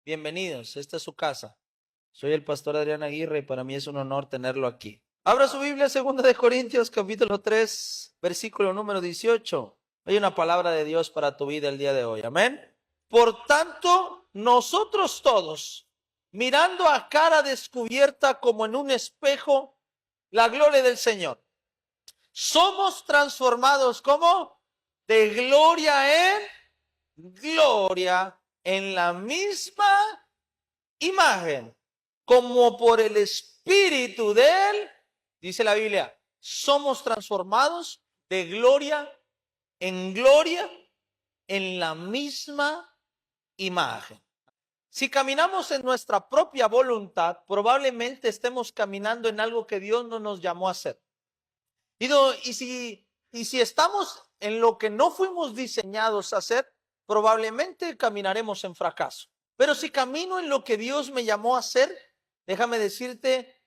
Bienvenidos, esta es su casa. Soy el pastor Adrián Aguirre y para mí es un honor tenerlo aquí. Abra su Biblia, 2 Corintios, capítulo 3, versículo número 18. Hay una palabra de Dios para tu vida el día de hoy, amén. Por tanto, nosotros todos, mirando a cara descubierta como en un espejo, la gloria del Señor, somos transformados como de gloria en gloria en la misma imagen, como por el Espíritu de Él, dice la Biblia, somos transformados de gloria en la misma imagen. Si caminamos en nuestra propia voluntad, probablemente estemos caminando en algo que Dios no nos llamó a hacer. Y si estamos en lo que no fuimos diseñados a hacer, probablemente caminaremos en fracaso. Pero si camino en lo que Dios me llamó a hacer, déjame decirte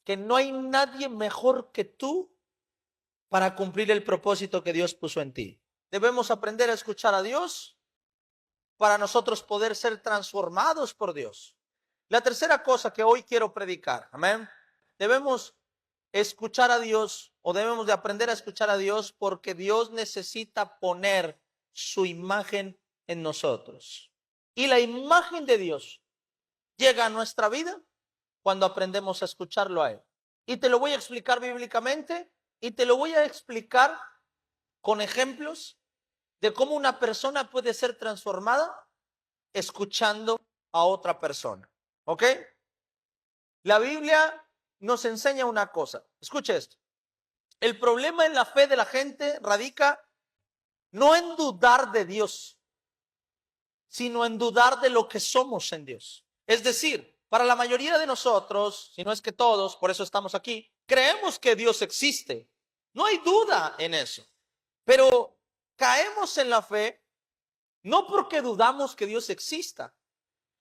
que no hay nadie mejor que tú para cumplir el propósito que Dios puso en ti. Debemos aprender a escuchar a Dios para nosotros poder ser transformados por Dios. La tercera cosa que hoy quiero predicar, amén, debemos escuchar a Dios, o debemos de aprender a escuchar a Dios, porque Dios necesita poner su imagen en nosotros. Y la imagen de Dios llega a nuestra vida cuando aprendemos a escucharlo a Él. Y te lo voy a explicar bíblicamente, y te lo voy a explicar con ejemplos de cómo una persona puede ser transformada escuchando a otra persona. ¿Ok? La Biblia nos enseña una cosa. Escuche esto. El problema en la fe de la gente radica no en dudar de Dios, sino en dudar de lo que somos en Dios. Es decir, para la mayoría de nosotros, si no es que todos, por eso estamos aquí, creemos que Dios existe. No hay duda en eso. Pero caemos en la fe no porque dudamos que Dios exista,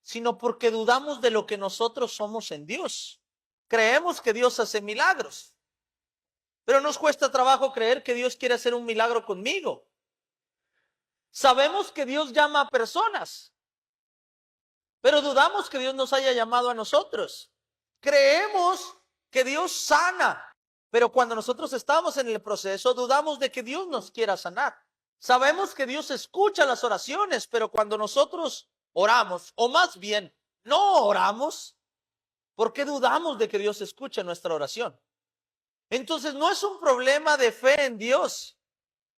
sino porque dudamos de lo que nosotros somos en Dios. Creemos que Dios hace milagros, pero nos cuesta trabajo creer que Dios quiere hacer un milagro conmigo. Sabemos que Dios llama a personas, pero dudamos que Dios nos haya llamado a nosotros. Creemos que Dios sana, pero cuando nosotros estamos en el proceso, dudamos de que Dios nos quiera sanar. Sabemos que Dios escucha las oraciones, pero cuando nosotros oramos, o más bien, no oramos, ¿por qué dudamos de que Dios escuche nuestra oración? Entonces no es un problema de fe en Dios,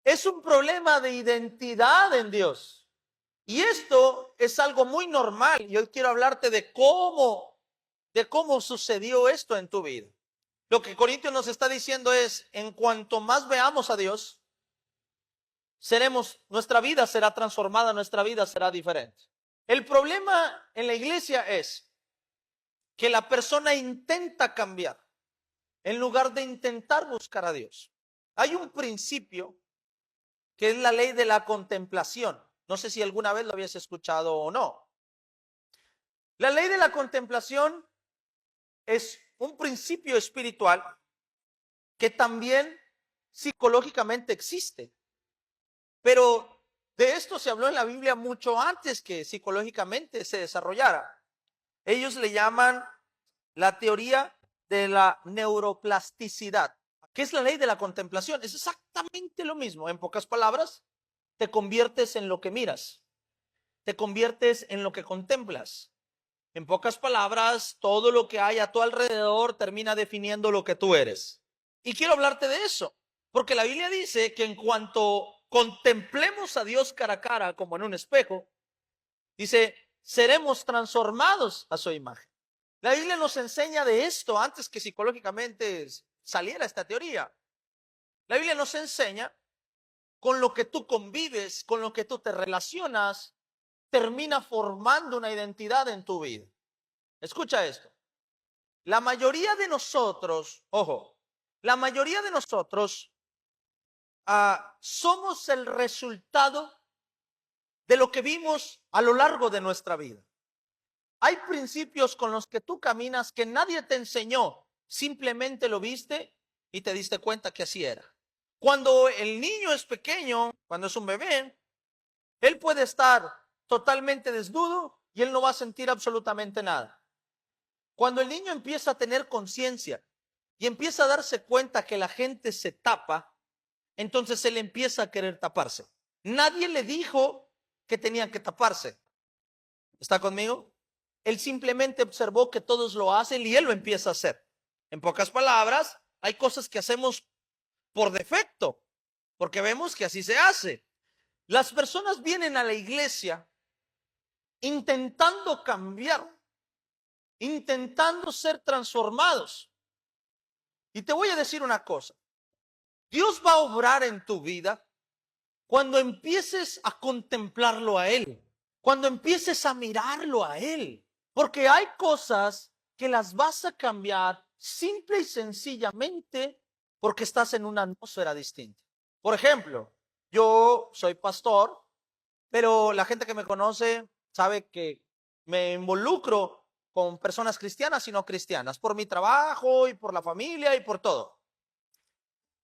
es un problema de identidad en Dios. Y esto es algo muy normal. Y hoy quiero hablarte de cómo sucedió esto en tu vida. Lo que Corintios nos está diciendo es, en cuanto más veamos a Dios, nuestra vida será transformada, nuestra vida será diferente. El problema en la iglesia es que la persona intenta cambiar en lugar de intentar buscar a Dios. Hay un principio que es la ley de la contemplación. No sé si alguna vez lo habías escuchado o no. La ley de la contemplación es un principio espiritual que también psicológicamente existe. Pero de esto se habló en la Biblia mucho antes que psicológicamente se desarrollara. Ellos le llaman la teoría de la neuroplasticidad. ¿Qué es la ley de la contemplación? Es exactamente lo mismo. En pocas palabras, te conviertes en lo que miras. Te conviertes en lo que contemplas. En pocas palabras, todo lo que hay a tu alrededor termina definiendo lo que tú eres. Y quiero hablarte de eso, porque la Biblia dice que en cuanto contemplemos a Dios cara a cara como en un espejo, dice, seremos transformados a su imagen. La Biblia nos enseña de esto antes que psicológicamente saliera esta teoría. La Biblia nos enseña con lo que tú convives, con lo que tú te relacionas, termina formando una identidad en tu vida. Escucha esto. La mayoría de nosotros, ojo, la mayoría de nosotros somos el resultado de lo que vimos a lo largo de nuestra vida. Hay principios con los que tú caminas que nadie te enseñó, simplemente lo viste y te diste cuenta que así era. Cuando el niño es pequeño, cuando es un bebé, él puede estar totalmente desnudo y él no va a sentir absolutamente nada. Cuando el niño empieza a tener conciencia y empieza a darse cuenta que la gente se tapa, entonces él empieza a querer taparse. Nadie le dijo que tenía que taparse. ¿Está conmigo? Él simplemente observó que todos lo hacen y él lo empieza a hacer. En pocas palabras, hay cosas que hacemos por defecto, porque vemos que así se hace. Las personas vienen a la iglesia intentando cambiar, intentando ser transformados. Y te voy a decir una cosa. Dios va a obrar en tu vida cuando empieces a contemplarlo a Él, cuando empieces a mirarlo a Él. Porque hay cosas que las vas a cambiar simple y sencillamente porque estás en una atmósfera distinta. Por ejemplo, yo soy pastor, pero la gente que me conoce sabe que me involucro con personas cristianas y no cristianas, por mi trabajo y por la familia y por todo.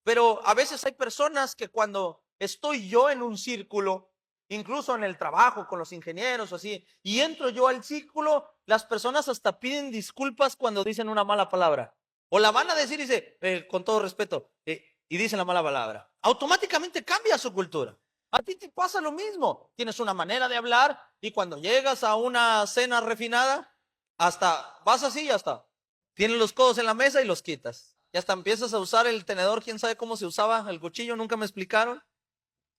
Pero a veces hay personas que cuando estoy yo en un círculo, incluso en el trabajo con los ingenieros o así, y entro yo al círculo, las personas hasta piden disculpas cuando dicen una mala palabra. O la van a decir y dice, con todo respeto, y dicen la mala palabra. Automáticamente cambia su cultura. A ti te pasa lo mismo. Tienes una manera de hablar y cuando llegas a una cena refinada, hasta vas así y hasta tienes los codos en la mesa y los quitas. Y hasta empiezas a usar el tenedor, quién sabe cómo se usaba, el cuchillo, nunca me explicaron.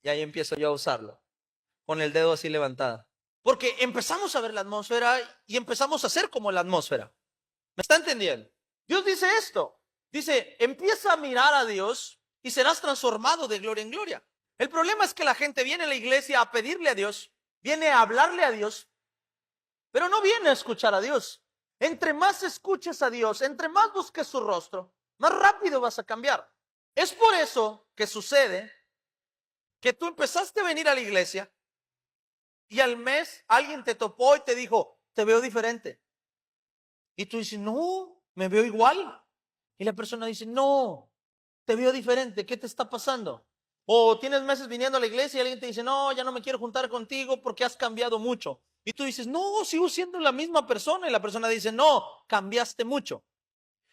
Y ahí empiezo yo a usarlo, con el dedo así levantado. Porque empezamos a ver la atmósfera y empezamos a ser como la atmósfera. ¿Me está entendiendo? Dios dice esto. Dice, empieza a mirar a Dios y serás transformado de gloria en gloria. El problema es que la gente viene a la iglesia a pedirle a Dios, viene a hablarle a Dios, pero no viene a escuchar a Dios. Entre más escuches a Dios, entre más busques su rostro, más rápido vas a cambiar. Es por eso que sucede que tú empezaste a venir a la iglesia y al mes alguien te topó y te dijo, te veo diferente. Y tú dices, no, me veo igual. Y la persona dice, no, te veo diferente, ¿qué te está pasando? O tienes meses viniendo a la iglesia y alguien te dice, no, ya no me quiero juntar contigo porque has cambiado mucho. Y tú dices, no, sigo siendo la misma persona. Y la persona dice, no, cambiaste mucho.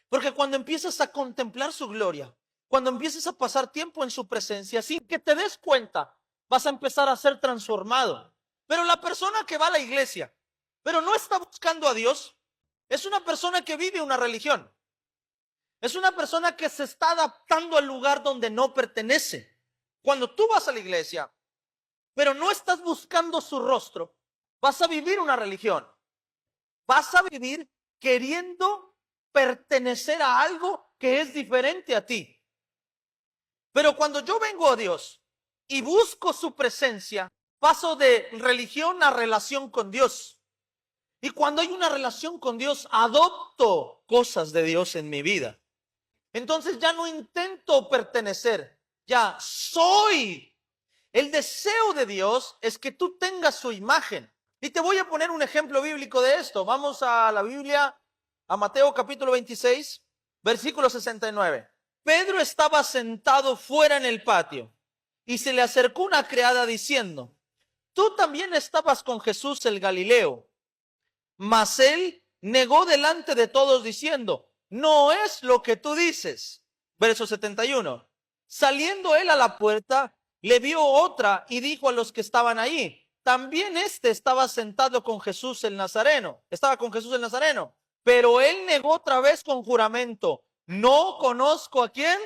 Porque cuando empiezas a contemplar su gloria, cuando empiezas a pasar tiempo en su presencia, sin que te des cuenta, vas a empezar a ser transformado. Pero la persona que va a la iglesia, pero no está buscando a Dios, es una persona que vive una religión. Es una persona que se está adaptando al lugar donde no pertenece. Cuando tú vas a la iglesia, pero no estás buscando su rostro, vas a vivir una religión. Vas a vivir queriendo pertenecer a algo que es diferente a ti. Pero cuando yo vengo a Dios y busco su presencia, paso de religión a relación con Dios. Y cuando hay una relación con Dios, adopto cosas de Dios en mi vida. Entonces ya no intento pertenecer, ya soy. El deseo de Dios es que tú tengas su imagen. Y te voy a poner un ejemplo bíblico de esto. Vamos a la Biblia, a Mateo capítulo 26, versículo 69. Pedro estaba sentado fuera en el patio y se le acercó una criada diciendo, tú también estabas con Jesús el Galileo. Mas él negó delante de todos diciendo, no es lo que tú dices. Verso 71. Saliendo él a la puerta, le vio otra y dijo a los que estaban ahí, también estaba sentado con Jesús el Nazareno. Estaba con Jesús el Nazareno. Pero él negó otra vez con juramento, no conozco a quién,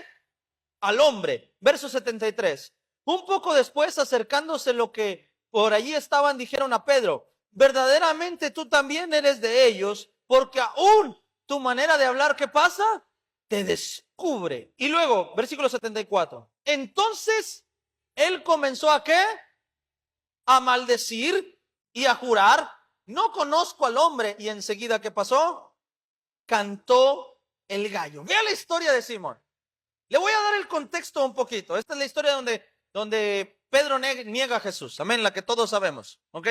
al hombre. Verso 73. Un poco después, acercándose lo que por allí estaban, dijeron a Pedro, verdaderamente tú también eres de ellos, porque aún tu manera de hablar, ¿qué pasa? Te descubre. Y luego, versículo 74. Entonces, él comenzó ¿a qué? A maldecir y a jurar, no conozco al hombre. Y enseguida, ¿qué pasó? Cantó el gallo. Vea la historia de Simón. Le voy a dar el contexto un poquito. Esta es la historia donde Pedro niega a Jesús. Amén, la que todos sabemos. ¿Ok?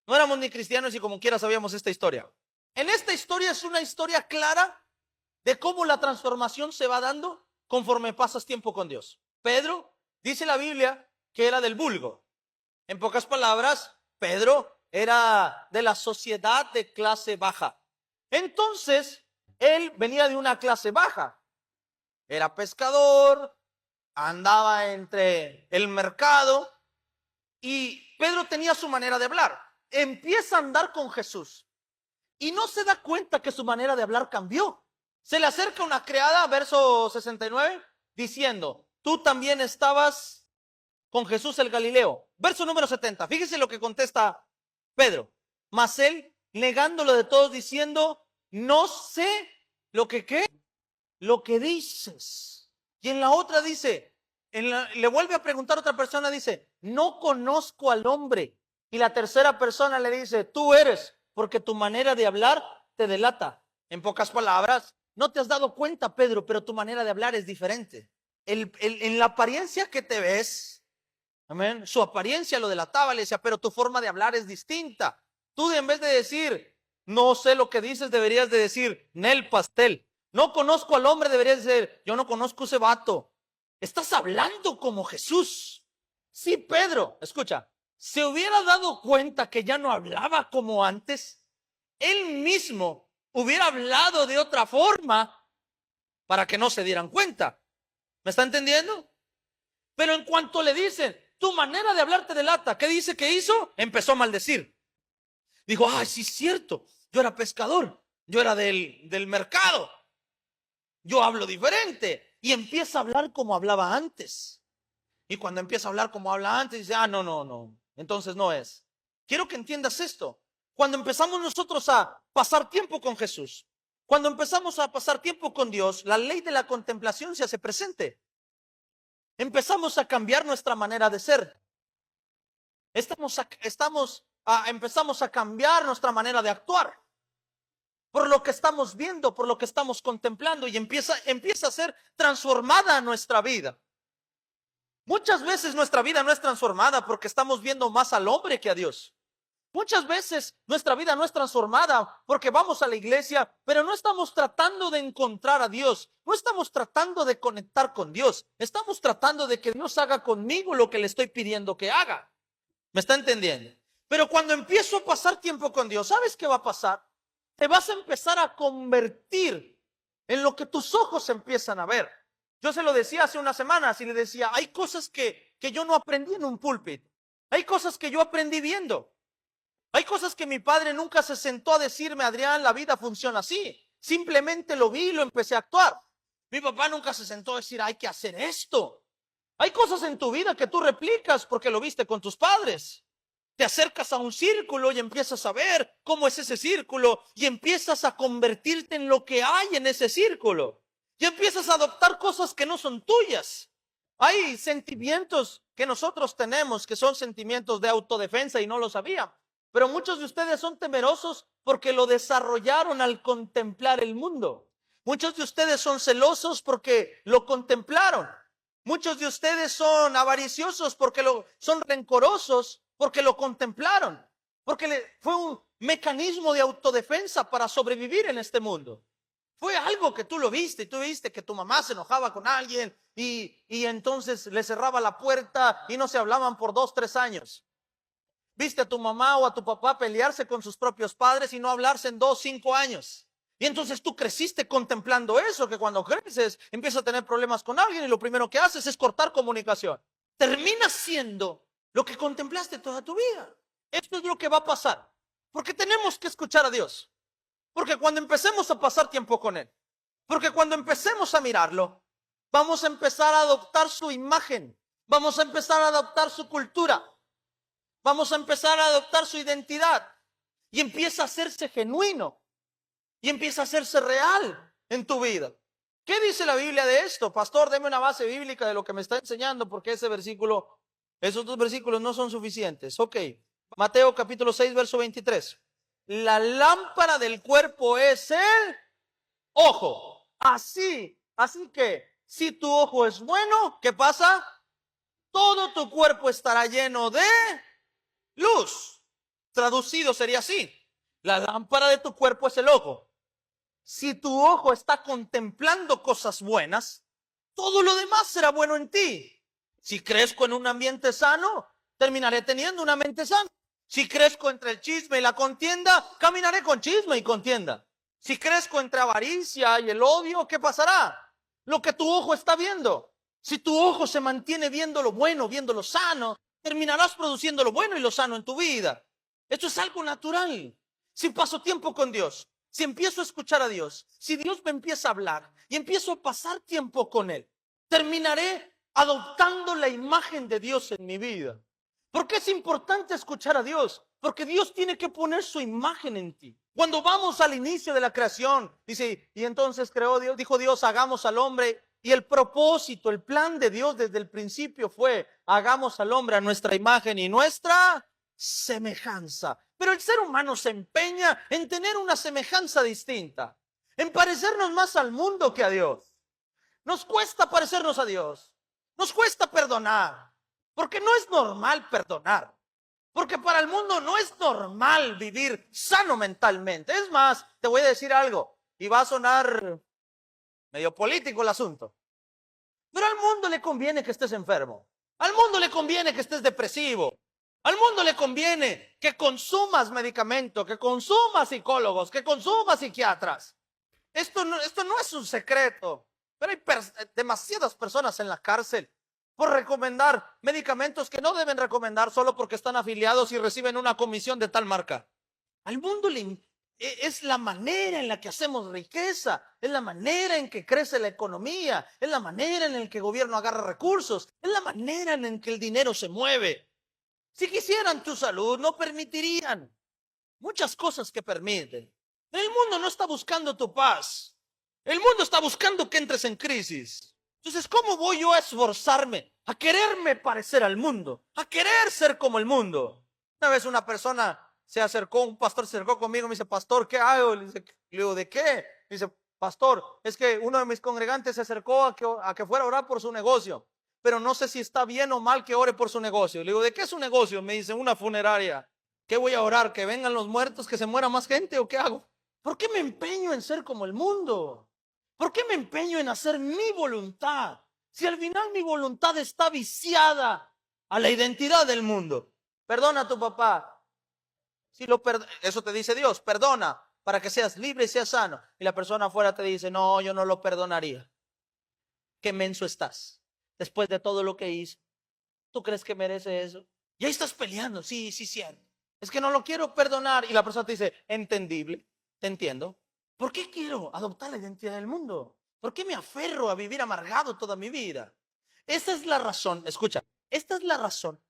No éramos ni cristianos y como quiera sabíamos esta historia. En esta historia es una historia clara de cómo la transformación se va dando conforme pasas tiempo con Dios. Pedro, dice la Biblia, que era del vulgo. En pocas palabras, Pedro era de la sociedad de clase baja. Entonces, él venía de una clase baja. Era pescador, andaba entre el mercado y Pedro tenía su manera de hablar. Empieza a andar con Jesús y no se da cuenta que su manera de hablar cambió. Se le acerca una criada, verso 69, diciendo, tú también estabas con Jesús el Galileo. Verso número 70, fíjese lo que contesta Pedro. Mas él, negándolo de todos, diciendo, no sé lo que ¿qué? Lo que dices. Y en la otra dice, le vuelve a preguntar a otra persona, dice, no conozco al hombre. Y la tercera persona le dice, tú eres, porque tu manera de hablar te delata. En pocas palabras, no te has dado cuenta, Pedro, pero tu manera de hablar es diferente. En la apariencia que te ves, amén, su apariencia lo delataba, le decía, pero tu forma de hablar es distinta. Tú en vez de decir, no sé lo que dices, deberías de decir, Nel pastel. No conozco al hombre, deberías decir, yo no conozco ese vato. Estás hablando como Jesús. Sí, Pedro, escucha, se hubiera dado cuenta que ya no hablaba como antes, él mismo hubiera hablado de otra forma para que no se dieran cuenta. ¿Me está entendiendo? Pero en cuanto le dicen, tu manera de hablar te delata, ¿qué dice que hizo? Empezó a maldecir. Dijo, ay, sí es cierto, yo era pescador, yo era del mercado, yo hablo diferente. Y empieza a hablar como hablaba antes. Y cuando empieza a hablar como habla antes, dice, no, entonces no es. Quiero que entiendas esto. Cuando empezamos nosotros a pasar tiempo con Jesús, cuando empezamos a pasar tiempo con Dios, la ley de la contemplación se hace presente. Empezamos a cambiar nuestra manera de ser. Empezamos a cambiar nuestra manera de actuar. Por lo que estamos viendo, por lo que estamos contemplando, y empieza a ser transformada nuestra vida. Muchas veces nuestra vida no es transformada porque estamos viendo más al hombre que a Dios. Muchas veces nuestra vida no es transformada porque vamos a la iglesia, pero no estamos tratando de encontrar a Dios. No estamos tratando de conectar con Dios. Estamos tratando de que Dios haga conmigo lo que le estoy pidiendo que haga. ¿Me está entendiendo? Pero cuando empiezo a pasar tiempo con Dios, ¿sabes qué va a pasar? Te vas a empezar a convertir en lo que tus ojos empiezan a ver. Yo se lo decía hace unas semanas y le decía, hay cosas que yo no aprendí en un púlpito. Hay cosas que yo aprendí viendo. Hay cosas que mi padre nunca se sentó a decirme, Adrián, la vida funciona así. Simplemente lo vi y lo empecé a actuar. Mi papá nunca se sentó a decir, hay que hacer esto. Hay cosas en tu vida que tú replicas porque lo viste con tus padres. Te acercas a un círculo y empiezas a ver cómo es ese círculo y empiezas a convertirte en lo que hay en ese círculo. Y empiezas a adoptar cosas que no son tuyas. Hay sentimientos que nosotros tenemos que son sentimientos de autodefensa y no lo sabían. Pero muchos de ustedes son temerosos porque lo desarrollaron al contemplar el mundo. Muchos de ustedes son celosos porque lo contemplaron. Muchos de ustedes son avariciosos porque son rencorosos porque lo contemplaron. Porque fue un mecanismo de autodefensa para sobrevivir en este mundo. Fue algo que tú lo viste, y tú viste que tu mamá se enojaba con alguien y entonces le cerraba la puerta y no se hablaban por 2, 3 años. Viste a tu mamá o a tu papá pelearse con sus propios padres y no hablarse en 2, 5 años. Y entonces tú creciste contemplando eso, que cuando creces empiezas a tener problemas con alguien y lo primero que haces es cortar comunicación. Terminas siendo lo que contemplaste toda tu vida. Esto es lo que va a pasar, porque tenemos que escuchar a Dios. Porque cuando empecemos a pasar tiempo con Él, porque cuando empecemos a mirarlo, vamos a empezar a adoptar su imagen, vamos a empezar a adoptar su cultura, vamos a empezar a adoptar su identidad y empieza a hacerse genuino y empieza a hacerse real en tu vida. ¿Qué dice la Biblia de esto? Pastor, deme una base bíblica de lo que me está enseñando porque esos 2 versículos no son suficientes. Ok, Mateo capítulo 6, verso 23. La lámpara del cuerpo es el ojo. Así que si tu ojo es bueno, ¿qué pasa? Todo tu cuerpo estará lleno de luz. Traducido sería así. La lámpara de tu cuerpo es el ojo. Si tu ojo está contemplando cosas buenas, todo lo demás será bueno en ti. Si crezco en un ambiente sano, terminaré teniendo una mente sana. Si crezco entre el chisme y la contienda, caminaré con chisme y contienda. Si crezco entre avaricia y el odio, ¿qué pasará? Lo que tu ojo está viendo. Si tu ojo se mantiene viendo lo bueno, viendo lo sano, terminarás produciendo lo bueno y lo sano en tu vida. Esto es algo natural. Si paso tiempo con Dios, si empiezo a escuchar a Dios, si Dios me empieza a hablar y empiezo a pasar tiempo con Él, terminaré adoptando la imagen de Dios en mi vida. ¿Por qué es importante escuchar a Dios? Porque Dios tiene que poner su imagen en ti. Cuando vamos al inicio de la creación, dice, y entonces dijo Dios, hagamos al hombre. Y el propósito, el plan de Dios desde el principio fue, hagamos al hombre a nuestra imagen y nuestra semejanza. Pero el ser humano se empeña en tener una semejanza distinta, en parecernos más al mundo que a Dios. Nos cuesta parecernos a Dios, nos cuesta perdonar, porque no es normal perdonar. Porque para el mundo no es normal vivir sano mentalmente. Es más, te voy a decir algo, y va a sonar medio político el asunto. Pero al mundo le conviene que estés enfermo. Al mundo le conviene que estés depresivo. Al mundo le conviene que consumas medicamento, que consumas psicólogos, que consumas psiquiatras. Esto no es un secreto. Pero hay demasiadas personas en la cárcel por recomendar medicamentos que no deben recomendar solo porque están afiliados y reciben una comisión de tal marca. Al mundo es la manera en la que hacemos riqueza, es la manera en que crece la economía, es la manera en la que el gobierno agarra recursos, es la manera en la que el dinero se mueve. Si quisieran tu salud, no permitirían muchas cosas que permiten. El mundo no está buscando tu paz. El mundo está buscando que entres en crisis. Entonces, ¿cómo voy yo a esforzarme a quererme parecer al mundo, a querer ser como el mundo? Una vez una persona un pastor se acercó conmigo y me dice, pastor, ¿qué hago? Le digo, ¿de qué? Me dice, pastor, es que uno de mis congregantes se acercó a que fuera a orar por su negocio, pero no sé si está bien o mal que ore por su negocio. Le digo, ¿de qué es su negocio? Me dice, una funeraria. ¿Qué voy a orar? ¿Que vengan los muertos, que se muera más gente o qué hago? ¿Por qué me empeño en ser como el mundo? ¿Por qué me empeño en hacer mi voluntad? Si al final mi voluntad está viciada a la identidad del mundo. Perdona a tu papá. Eso te dice Dios, perdona para que seas libre y seas sano. Y la persona afuera te dice, no, yo no lo perdonaría. Qué menso estás. Después de todo lo que hizo, ¿tú crees que merece eso? Y ahí estás peleando, sí, cierto. Es que no lo quiero perdonar. Y la persona te dice, entendible, te entiendo. ¿Por qué quiero adoptar la identidad del mundo? ¿Por qué me aferro a vivir amargado toda mi vida? Esta es la razón, escucha, esta es la razón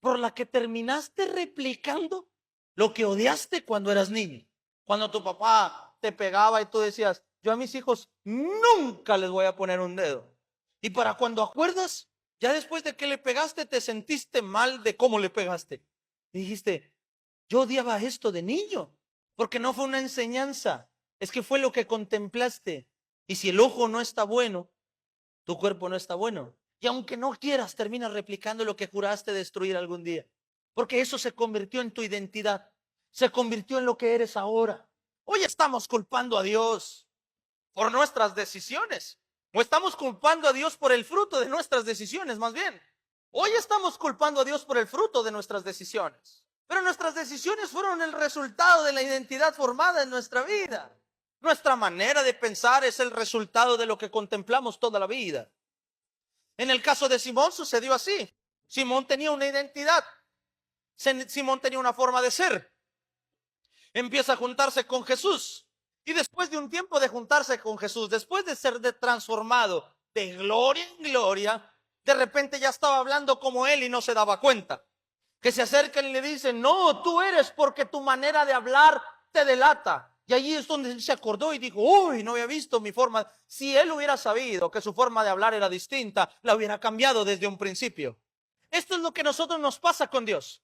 por la que terminaste replicando lo que odiaste cuando eras niño. Cuando tu papá te pegaba y tú decías, yo a mis hijos nunca les voy a poner un dedo. Y para cuando acuerdas, ya después de que le pegaste, te sentiste mal de cómo le pegaste. Y dijiste, yo odiaba esto de niño, porque no fue una enseñanza. Es que fue lo que contemplaste. Y si el ojo no está bueno, tu cuerpo no está bueno. Y aunque no quieras, terminas replicando lo que juraste destruir algún día. Porque eso se convirtió en tu identidad. Se convirtió en lo que eres ahora. Hoy estamos culpando a Dios por nuestras decisiones. O estamos culpando a Dios por el fruto de nuestras decisiones, más bien. Hoy estamos culpando a Dios por el fruto de nuestras decisiones. Pero nuestras decisiones fueron el resultado de la identidad formada en nuestra vida. Nuestra manera de pensar es el resultado de lo que contemplamos toda la vida. En el caso de Simón sucedió así. Simón tenía una identidad. Simón tenía una forma de ser. Empieza a juntarse con Jesús. Y después de un tiempo de juntarse con Jesús, después de ser transformado de gloria en gloria, de repente ya estaba hablando como él y no se daba cuenta. Que se acercan y le dicen, no, tú eres porque tu manera de hablar te delata. Y allí es donde él se acordó y dijo, uy, no había visto mi forma. Si él hubiera sabido que su forma de hablar era distinta, la hubiera cambiado desde un principio. Esto es lo que a nosotros nos pasa con Dios.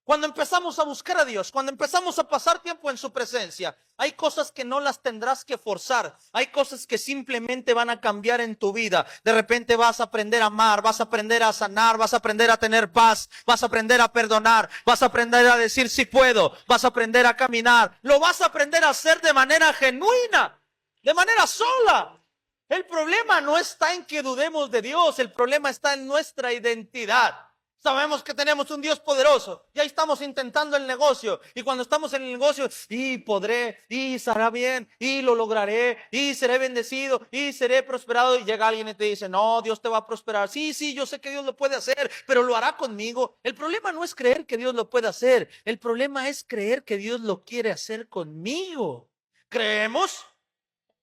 Cuando empezamos a buscar a Dios, cuando empezamos a pasar tiempo en su presencia, hay cosas que no las tendrás que forzar. Hay cosas que simplemente van a cambiar en tu vida. De repente vas a aprender a amar, vas a aprender a sanar, vas a aprender a tener paz, vas a aprender a perdonar, vas a aprender a decir sí puedo, vas a aprender a caminar. Lo vas a aprender a hacer de manera genuina, de manera sola. El problema no está en que dudemos de Dios, el problema está en nuestra identidad. Sabemos que tenemos un Dios poderoso y ahí estamos intentando el negocio. Y cuando estamos en el negocio, y podré, y será bien, y lo lograré, y seré bendecido, y seré prosperado. Y llega alguien y te dice, no, Dios te va a prosperar. Sí, yo sé que Dios lo puede hacer, pero lo hará conmigo. El problema no es creer que Dios lo puede hacer. El problema es creer que Dios lo quiere hacer conmigo. Creemos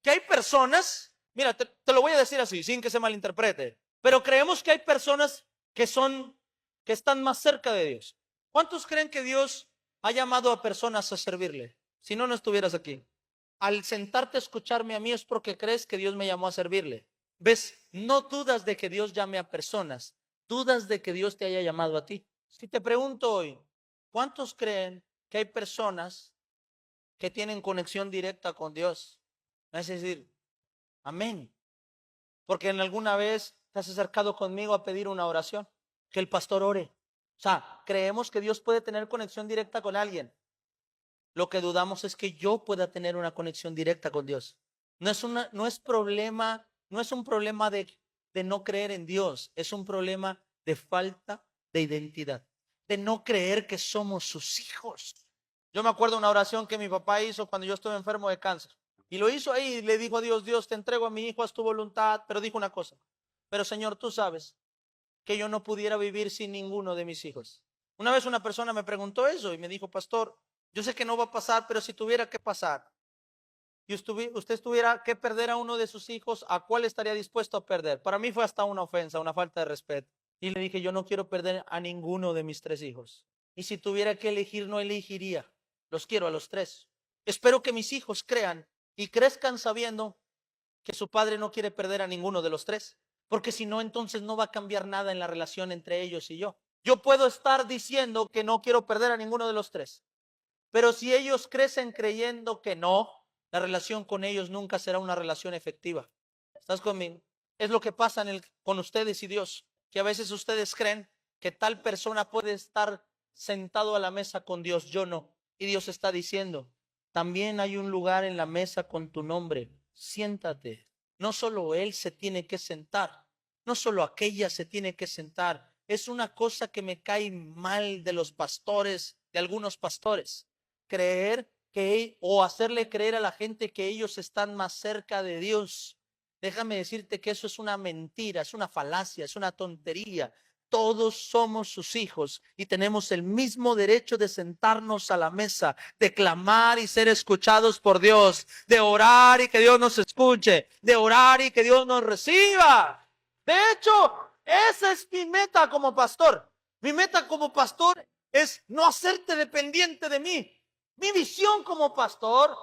que hay personas, mira, te lo voy a decir así, sin que se malinterprete, pero creemos que hay personas que están más cerca de Dios. ¿Cuántos creen que Dios ha llamado a personas a servirle? Si no, no estuvieras aquí. Al sentarte a escucharme a mí es porque crees que Dios me llamó a servirle. ¿Ves? No dudas de que Dios llame a personas, dudas de que Dios te haya llamado a ti. Si te pregunto hoy, ¿cuántos creen que hay personas que tienen conexión directa con Dios? Es decir, amén. Porque en alguna vez te has acercado conmigo a pedir una oración, que el pastor ore. O sea, creemos que Dios puede tener conexión directa con alguien. Lo que dudamos es que yo pueda tener una conexión directa con Dios. No es un problema de no creer en Dios, es un problema de falta de identidad, de no creer que somos sus hijos. Yo me acuerdo una oración que mi papá hizo cuando yo estuve enfermo de cáncer. Y lo hizo ahí y le dijo a Dios, Dios, te entrego a mi hijo, haz tu voluntad. Pero dijo una cosa, pero Señor, tú sabes que yo no pudiera vivir sin ninguno de mis hijos. Una vez una persona me preguntó eso y me dijo, pastor, yo sé que no va a pasar, pero si tuviera que pasar y usted tuviera que perder a uno de sus hijos, ¿a cuál estaría dispuesto a perder? Para mí fue hasta una ofensa, una falta de respeto. Y le dije, yo no quiero perder a ninguno de mis 3 hijos. Y si tuviera que elegir, no elegiría. Los quiero a los 3. Espero que mis hijos crean y crezcan sabiendo que su padre no quiere perder a ninguno de los 3. Porque si no, entonces no va a cambiar nada en la relación entre ellos y yo. Yo puedo estar diciendo que no quiero perder a ninguno de los 3. Pero si ellos crecen creyendo que no, la relación con ellos nunca será una relación efectiva. ¿Estás conmigo? Es lo que pasa con ustedes y Dios, que a veces ustedes creen que tal persona puede estar sentado a la mesa con Dios, yo no. Y Dios está diciendo, también hay un lugar en la mesa con tu nombre, siéntate. No solo él se tiene que sentar, no solo aquella se tiene que sentar. Es una cosa que me cae mal de los pastores, de algunos pastores. Creer o hacerle creer a la gente que ellos están más cerca de Dios. Déjame decirte que eso es una mentira, es una falacia, es una tontería. Todos somos sus hijos y tenemos el mismo derecho de sentarnos a la mesa, de clamar y ser escuchados por Dios, de orar y que Dios nos escuche, de orar y que Dios nos reciba. De hecho, esa es mi meta como pastor. Mi meta como pastor es no hacerte dependiente de mí. Mi visión como pastor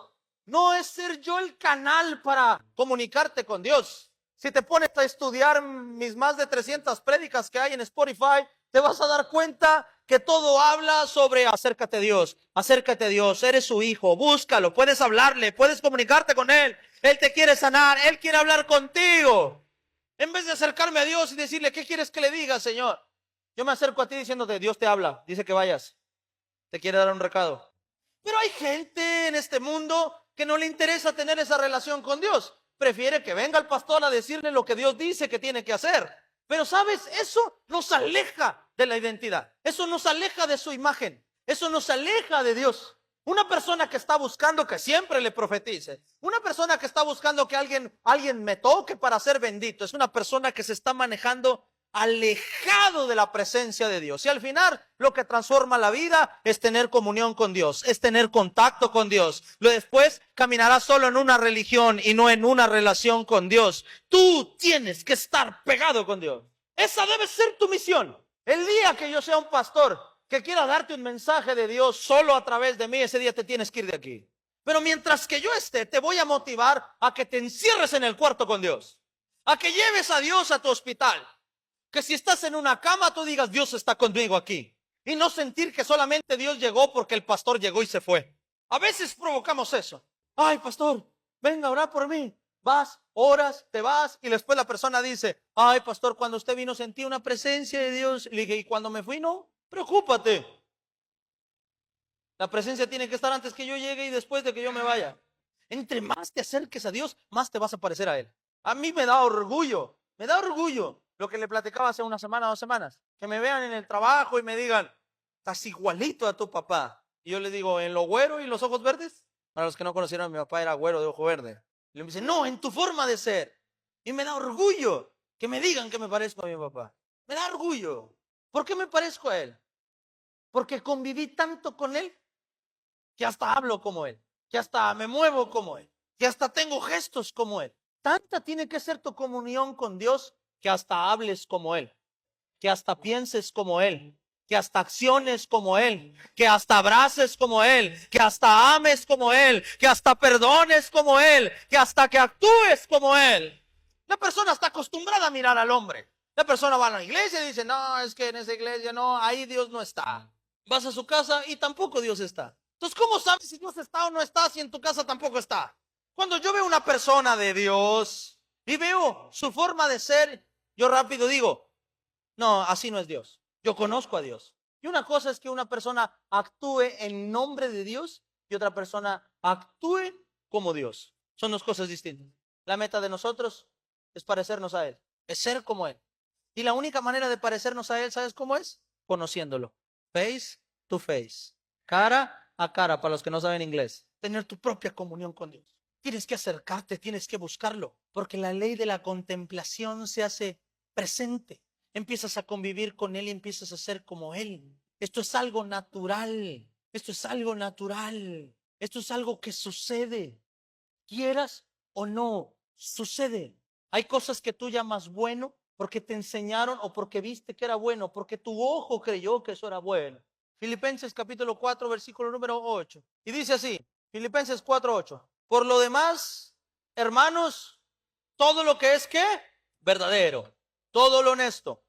no es ser yo el canal para comunicarte con Dios. Si te pones a estudiar mis más de 300 prédicas que hay en Spotify, te vas a dar cuenta que todo habla sobre acércate a Dios, eres su hijo, búscalo, puedes hablarle, puedes comunicarte con Él. Él te quiere sanar, Él quiere hablar contigo. En vez de acercarme a Dios y decirle, ¿qué quieres que le diga, Señor? Yo me acerco a ti diciéndote, Dios te habla, dice que vayas, te quiere dar un recado. Pero hay gente en este mundo que no le interesa tener esa relación con Dios. Prefiere que venga el pastor a decirle lo que Dios dice que tiene que hacer. Pero sabes, eso nos aleja de la identidad. Eso nos aleja de su imagen. Eso nos aleja de Dios. Una persona que está buscando que siempre le profetice. Una persona que está buscando que alguien me toque para ser bendito. Es una persona que se está manejando alejado de la presencia de Dios. Y al final lo que transforma la vida es tener comunión con Dios, es tener contacto con Dios. Lo después caminarás solo en una religión y no en una relación con Dios. Tú tienes que estar pegado con Dios. Esa debe ser tu misión. El día que yo sea un pastor que quiera darte un mensaje de Dios solo a través de mí, ese día te tienes que ir de aquí. Pero mientras que yo esté, te voy a motivar a que te encierres en el cuarto con Dios, a que lleves a Dios a tu hospital. Que si estás en una cama, tú digas, Dios está conmigo aquí. Y no sentir que solamente Dios llegó porque el pastor llegó y se fue. A veces provocamos eso. Ay, pastor, venga a orar por mí. Vas, oras, te vas y después la persona dice, ay, pastor, cuando usted vino sentí una presencia de Dios. Y le dije, ¿y cuando me fui? No, preocúpate. La presencia tiene que estar antes que yo llegue y después de que yo me vaya. Entre más te acerques a Dios, más te vas a parecer a Él. A mí me da orgullo Lo que le platicaba hace una semana, 2 semanas. Que me vean en el trabajo y me digan, estás igualito a tu papá. Y yo le digo, ¿en lo güero y los ojos verdes? Para los que no conocieron a mi papá, era güero de ojo verde. Y le dice, no, en tu forma de ser. Y me da orgullo que me digan que me parezco a mi papá. Me da orgullo. ¿Por qué me parezco a él? Porque conviví tanto con él que hasta hablo como él, que hasta me muevo como él, que hasta tengo gestos como él. Tanta tiene que ser tu comunión con Dios que hasta hables como él, que hasta pienses como él, que hasta acciones como él, que hasta abraces como él, que hasta ames como él, que hasta perdones como él, que hasta que actúes como él. La persona está acostumbrada a mirar al hombre. La persona va a la iglesia y dice, no, es que en esa iglesia no, ahí Dios no está. Vas a su casa y tampoco Dios está. Entonces, ¿cómo sabes si Dios está o no está si en tu casa tampoco está? Cuando yo veo una persona de Dios y veo su forma de ser, yo rápido digo, no, así no es Dios. Yo conozco a Dios. Y una cosa es que una persona actúe en nombre de Dios y otra persona actúe como Dios. Son dos cosas distintas. La meta de nosotros es parecernos a Él, es ser como Él. Y la única manera de parecernos a Él, ¿sabes cómo es? Conociéndolo. Face to face. Cara a cara, para los que no saben inglés. Tener tu propia comunión con Dios. Tienes que acercarte, tienes que buscarlo, porque la ley de la contemplación se hace presente. Empiezas a convivir con Él y empiezas a ser como Él. Esto es algo natural. Esto es algo natural. Esto es algo que sucede. Quieras o no, sucede. Hay cosas que tú llamas bueno porque te enseñaron o porque viste que era bueno, porque tu ojo creyó que eso era bueno. Filipenses capítulo 4, versículo número 8. Y dice así, Filipenses 4, 8. Por lo demás, hermanos, todo lo que es ¿qué? Verdadero, todo lo honesto,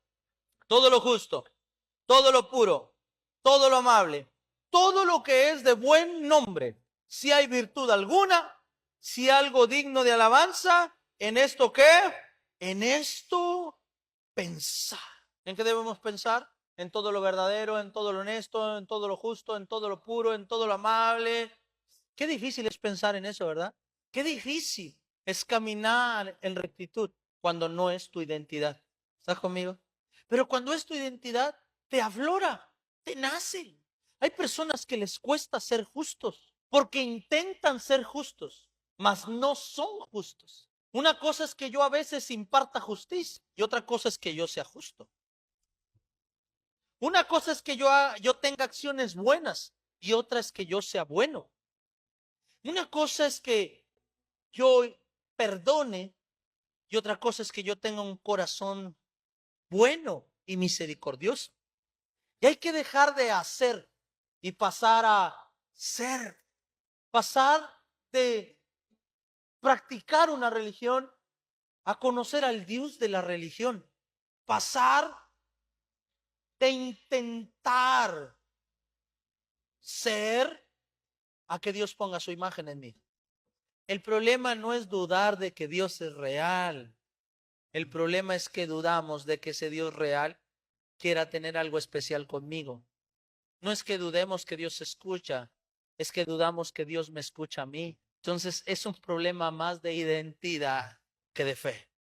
todo lo justo, todo lo puro, todo lo amable, todo lo que es de buen nombre, si hay virtud alguna, si algo digno de alabanza, ¿en esto qué? En esto pensar. ¿En qué debemos pensar? En todo lo verdadero, en todo lo honesto, en todo lo justo, en todo lo puro, en todo lo amable. Qué difícil es pensar en eso, ¿verdad? Qué difícil es caminar en rectitud cuando no es tu identidad. ¿Estás conmigo? Pero cuando es tu identidad, te aflora, te nace. Hay personas que les cuesta ser justos porque intentan ser justos, mas no son justos. Una cosa es que yo a veces imparta justicia y otra cosa es que yo sea justo. Una cosa es que yo tenga acciones buenas y otra es que yo sea bueno. Una cosa es que yo perdone y otra cosa es que yo tenga un corazón bueno y misericordioso. Y hay que dejar de hacer y pasar a ser. Pasar de practicar una religión a conocer al Dios de la religión. Pasar de intentar ser a que Dios ponga su imagen en mí. El problema no es dudar de que Dios es real. El problema es que dudamos de que ese Dios real quiera tener algo especial conmigo. No es que dudemos que Dios escucha, es que dudamos que Dios me escucha a mí. Entonces es un problema más de identidad que de fe.